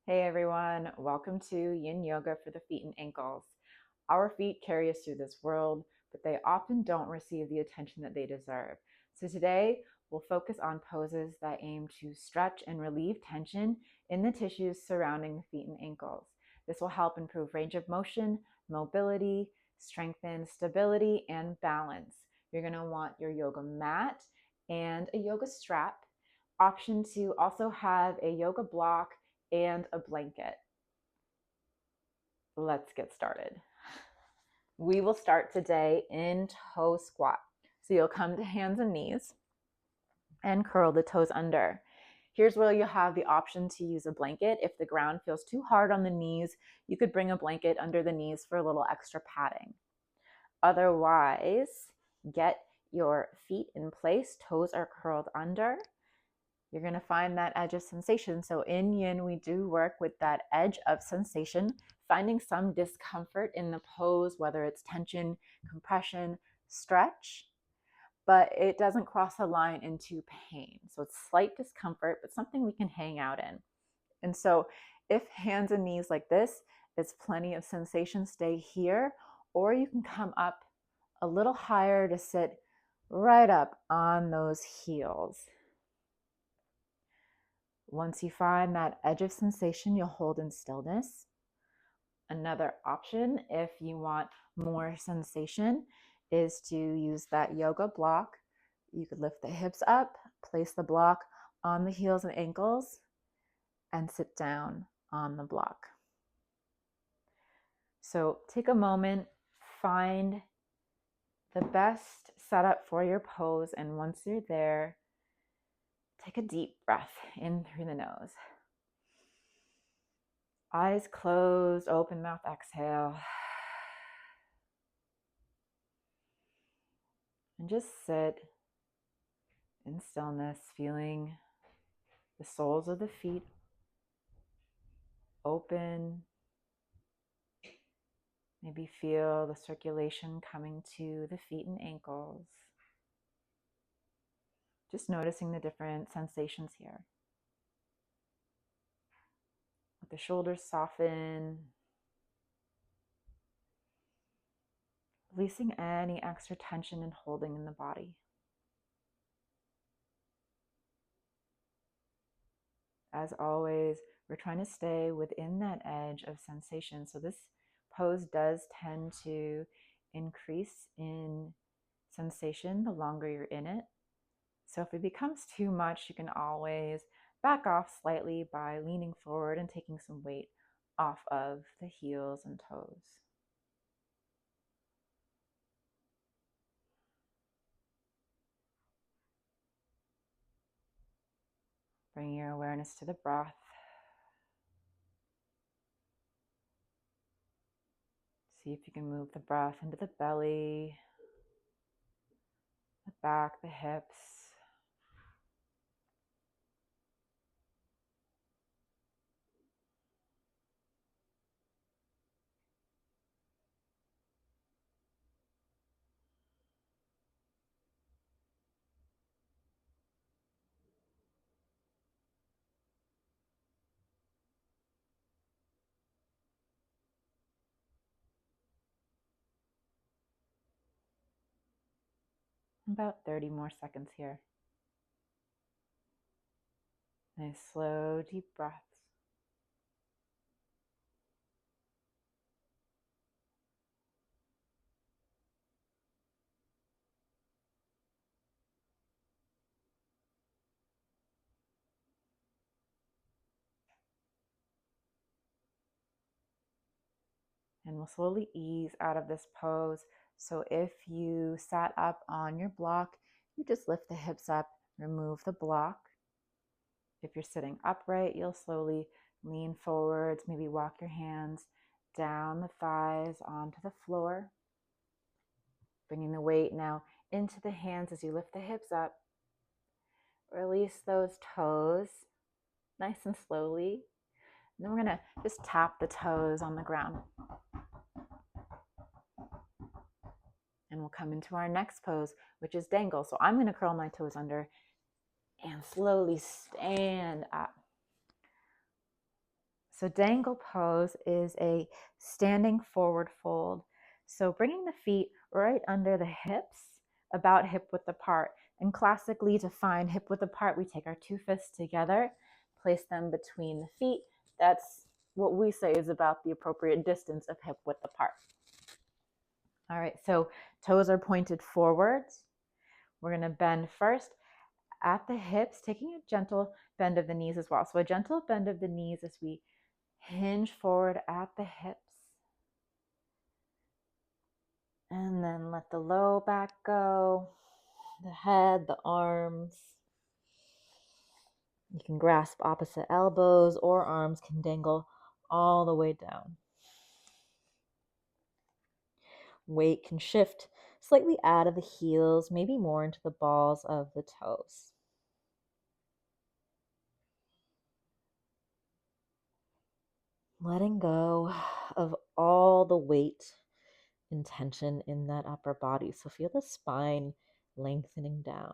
Hey everyone, welcome to Yin Yoga for the feet and ankles. Our feet carry us through this world, but they often don't receive the attention that they deserve. So today, we'll focus on poses that aim to stretch and relieve tension in the tissues surrounding the feet and ankles. This will help improve range of motion, mobility, strengthen stability, and balance. You're going to want your yoga mat and a yoga strap. Option to also have a yoga block and a blanket. Let's get started. We will start today in toe squat. So you'll come to hands and knees and curl the toes under. Here's where you'll have the option to use a blanket. If the ground feels too hard on the knees, you could bring a blanket under the knees for a little extra padding. Otherwise, get your feet in place, toes are curled under. You're going to find that edge of sensation. So in Yin, we do work with that edge of sensation, finding some discomfort in the pose, whether it's tension, compression, stretch, but it doesn't cross a line into pain. So it's slight discomfort, but something we can hang out in. And so if hands and knees like this, it's plenty of sensation, stay here, or you can come up a little higher to sit right up on those heels. Once you find that edge of sensation, you'll hold in stillness. Another option, if you want more sensation, is to use that yoga block. You could lift the hips up, place the block on the heels and ankles, and sit down on the block. So take a moment, find the best setup for your pose, and once you're there, take a deep breath in through the nose. Eyes closed, open mouth, exhale. And just sit in stillness, feeling the soles of the feet open. Maybe feel the circulation coming to the feet and ankles. Just noticing the different sensations here. Let the shoulders soften. Releasing any extra tension and holding in the body. As always, we're trying to stay within that edge of sensation. So this pose does tend to increase in sensation the longer you're in it. So if it becomes too much, you can always back off slightly by leaning forward and taking some weight off of the heels and toes. Bring your awareness to the breath. See if you can move the breath into the belly, the back, the hips. About 30 more seconds here. Nice, slow, deep breaths. And we'll slowly ease out of this pose. So if you sat up on your block, you just lift the hips up, remove the block. If you're sitting upright, you'll slowly lean forwards, maybe walk your hands down the thighs onto the floor. Bringing the weight now into the hands as you lift the hips up. Release those toes nice and slowly. And then we're going to just tap the toes on the ground. And we'll come into our next pose, which is dangle. So I'm going to curl my toes under and slowly stand up. So dangle pose is a standing forward fold. So bringing the feet right under the hips, about hip width apart. And classically, to find hip width apart, we take our two fists together, place them between the feet. That's what we say is about the appropriate distance of hip width apart. All right, so toes are pointed forwards. We're going to bend first at the hips, taking a gentle bend of the knees as well. So a gentle bend of the knees as we hinge forward at the hips. And then let the low back go, the head, the arms. You can grasp opposite elbows or arms can dangle all the way down. Weight can shift slightly out of the heels, maybe more into the balls of the toes. Letting go of all the weight and tension in that upper body. So feel the spine lengthening down.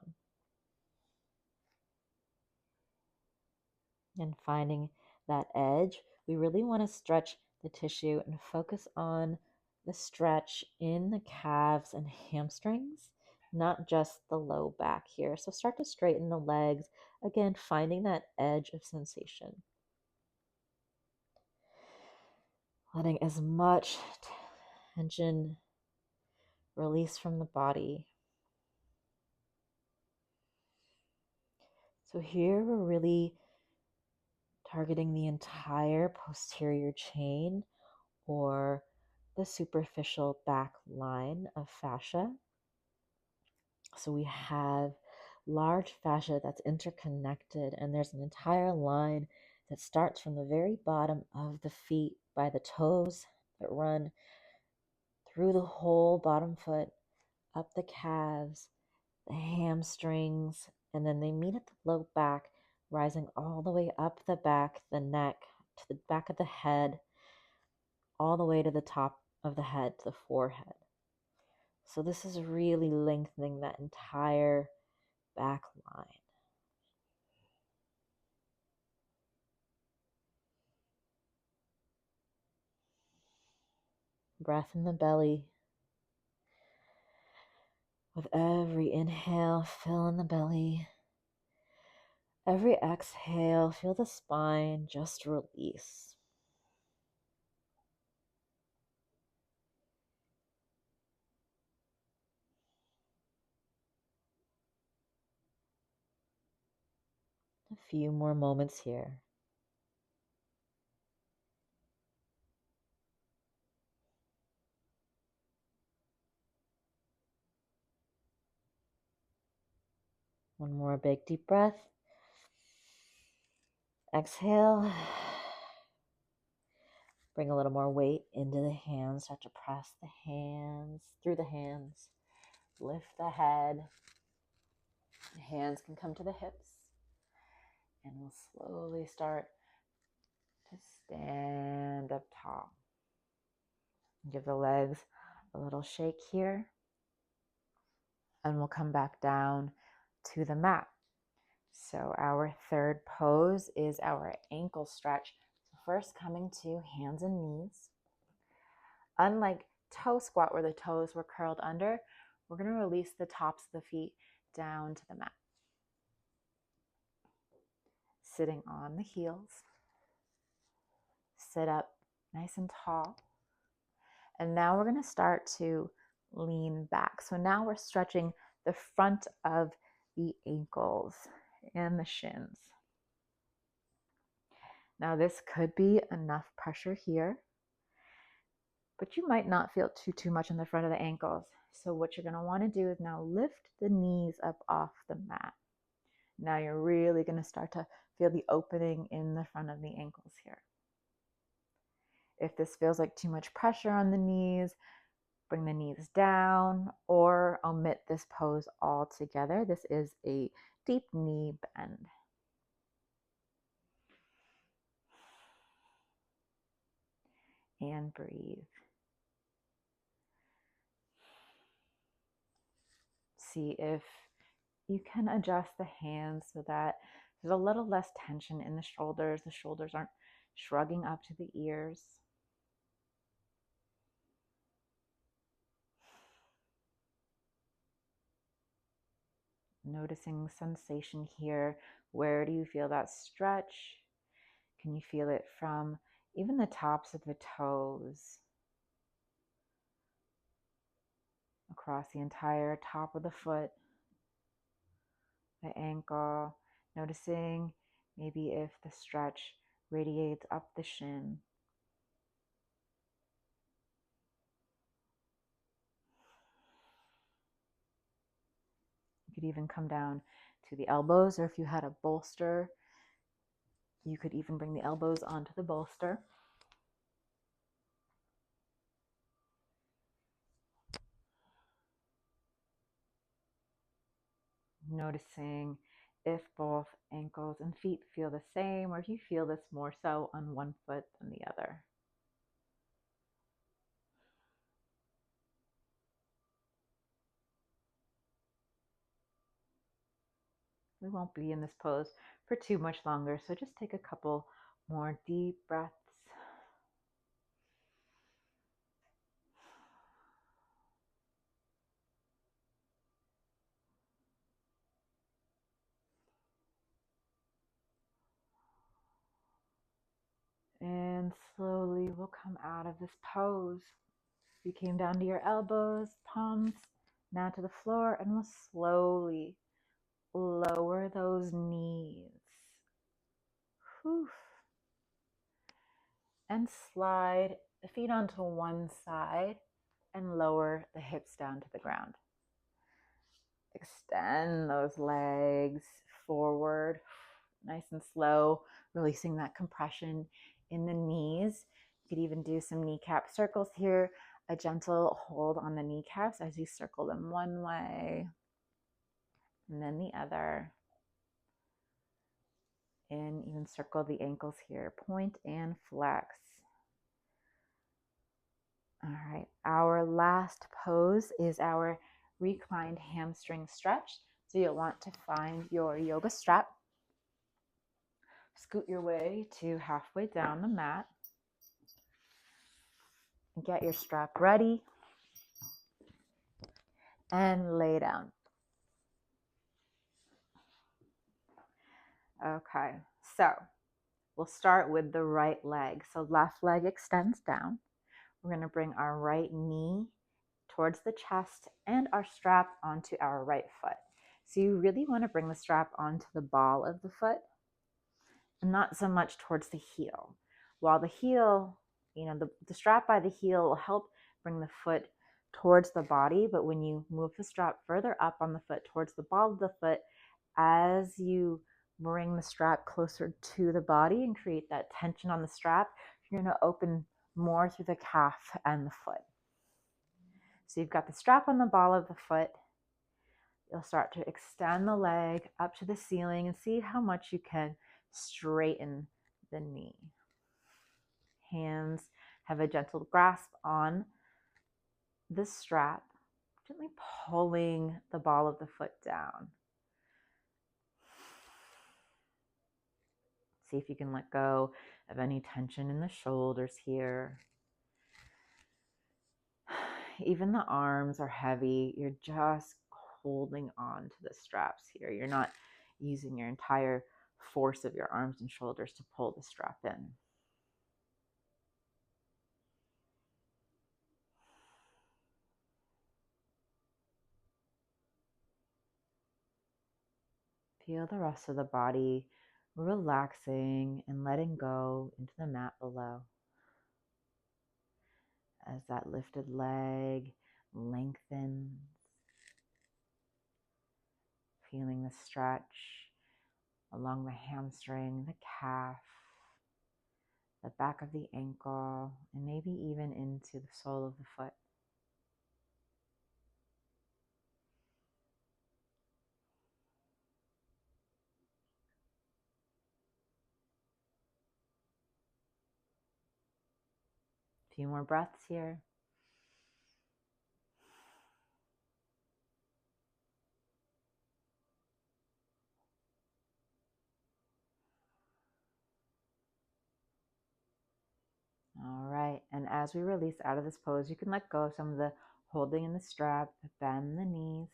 And finding that edge, we really want to stretch the tissue and focus on the stretch in the calves and hamstrings, not just the low back here. So start to straighten the legs, again, finding that edge of sensation. Letting as much tension release from the body. So here we're really targeting the entire posterior chain or the superficial back line of fascia. So we have large fascia that's interconnected, and there's an entire line that starts from the very bottom of the feet by the toes that run through the whole bottom foot, up the calves, the hamstrings, and then they meet at the low back, rising all the way up the back, the neck, to the back of the head, all the way to the top of the head, to the forehead. So this is really lengthening that entire back line. Breath in the belly. With every inhale, fill in the belly. Every exhale, feel the spine just release. A few more moments here. One more big deep breath. Exhale. Bring a little more weight into the hands. Start to press the hands through the hands. Lift the head. The hands can come to the hips. And we'll slowly start to stand up tall. Give the legs a little shake here. And we'll come back down to the mat. So our third pose is our ankle stretch. So first coming to hands and knees. Unlike toe squat where the toes were curled under, we're going to release the tops of the feet down to the mat. Sitting on the heels. Sit up nice and tall. And now we're going to start to lean back. So now we're stretching the front of the ankles and the shins. Now this could be enough pressure here, but you might not feel too much in the front of the ankles. So what you're going to want to do is now lift the knees up off the mat. Now you're really going to start to feel the opening in the front of the ankles here. If this feels like too much pressure on the knees, bring the knees down or omit this pose altogether. This is a deep knee bend. And breathe. See if you can adjust the hands so that there's a little less tension in the shoulders. The shoulders aren't shrugging up to the ears. Noticing sensation here. Where do you feel that stretch? Can you feel it from even the tops of the toes, across the entire top of the foot, the ankle, noticing maybe if the stretch radiates up the shin. You could even come down to the elbows, or if you had a bolster, you could even bring the elbows onto the bolster. Noticing if both ankles and feet feel the same, or if you feel this more so on one foot than the other. We won't be in this pose for too much longer, so just take a couple more deep breaths. And slowly we'll come out of this pose. You came down to your elbows, palms, now to the floor, and we'll slowly lower those knees. Whew. And slide the feet onto one side and lower the hips down to the ground. Extend those legs forward, nice and slow, releasing that compression in the knees. You could even do some kneecap circles here, a gentle hold on the kneecaps as you circle them one way and then the other. And even circle the ankles here, point and flex. All right, our last pose is our reclined hamstring stretch. So you'll want to find your yoga strap. Scoot your way to halfway down the mat. Get your strap ready and lay down. Okay, so we'll start with the right leg. So left leg extends down. We're going to bring our right knee towards the chest and our strap onto our right foot. So you really want to bring the strap onto the ball of the foot and not so much towards the heel. While the heel, the strap by the heel will help bring the foot towards the body, but when you move the strap further up on the foot towards the ball of the foot, as you bring the strap closer to the body and create that tension on the strap, you're going to open more through the calf and the foot. So you've got the strap on the ball of the foot. You'll start to extend the leg up to the ceiling and see how much you can straighten the knee. Hands have a gentle grasp on the strap, gently pulling the ball of the foot down. See if you can let go of any tension in the shoulders here. Even the arms are heavy. You're just holding on to the straps here. You're not using your entire force of your arms and shoulders to pull the strap in. Feel the rest of the body relaxing and letting go into the mat below. As that lifted leg lengthens, feeling the stretch along the hamstring, the calf, the back of the ankle, and maybe even into the sole of the foot. A few more breaths here. And as we release out of this pose, you can let go of some of the holding in the strap, bend the knees.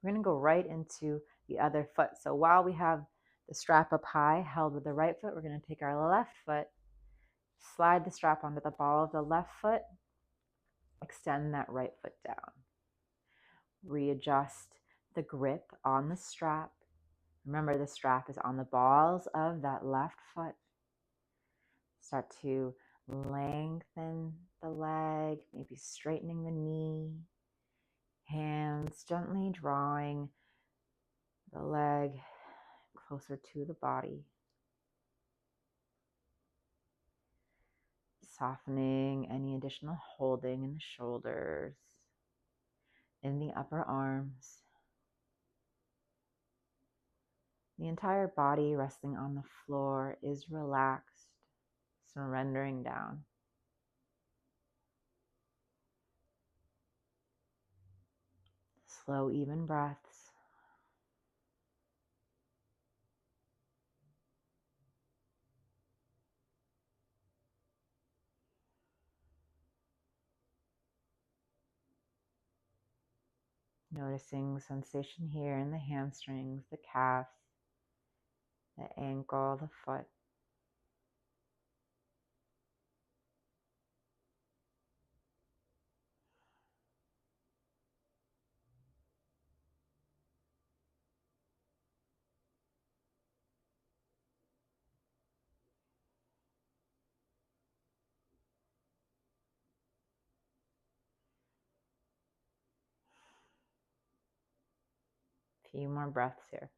We're going to go right into the other foot. So while we have the strap up high, held with the right foot, we're going to take our left foot, slide the strap onto the ball of the left foot, extend that right foot down. Readjust the grip on the strap. Remember, the strap is on the balls of that left foot. Start to lengthen the leg, maybe straightening the knee. Hands gently drawing the leg closer to the body. Softening any additional holding in the shoulders, in the upper arms. The entire body resting on the floor is relaxed, surrendering down. Slow, even breaths. Noticing sensation here in the hamstrings, the calves, the ankle, the foot. Few more breaths here.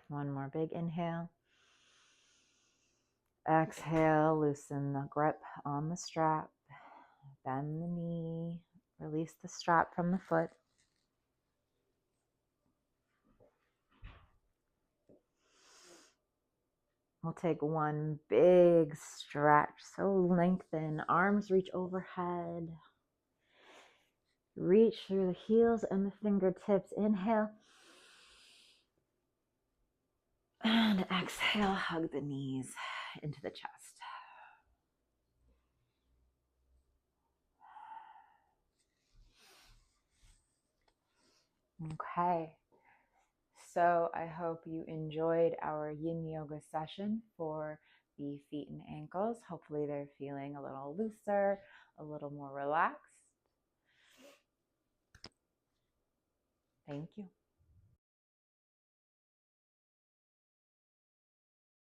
One more big inhale. Exhale, loosen the grip on the strap. Bend the knee. Release the strap from the foot. We'll take one big stretch. So lengthen. Arms reach overhead. Reach through the heels and the fingertips. Inhale. And exhale, hug the knees into the chest. Okay. So I hope you enjoyed our Yin Yoga session for the feet and ankles. Hopefully they're feeling a little looser, a little more relaxed. Thank you.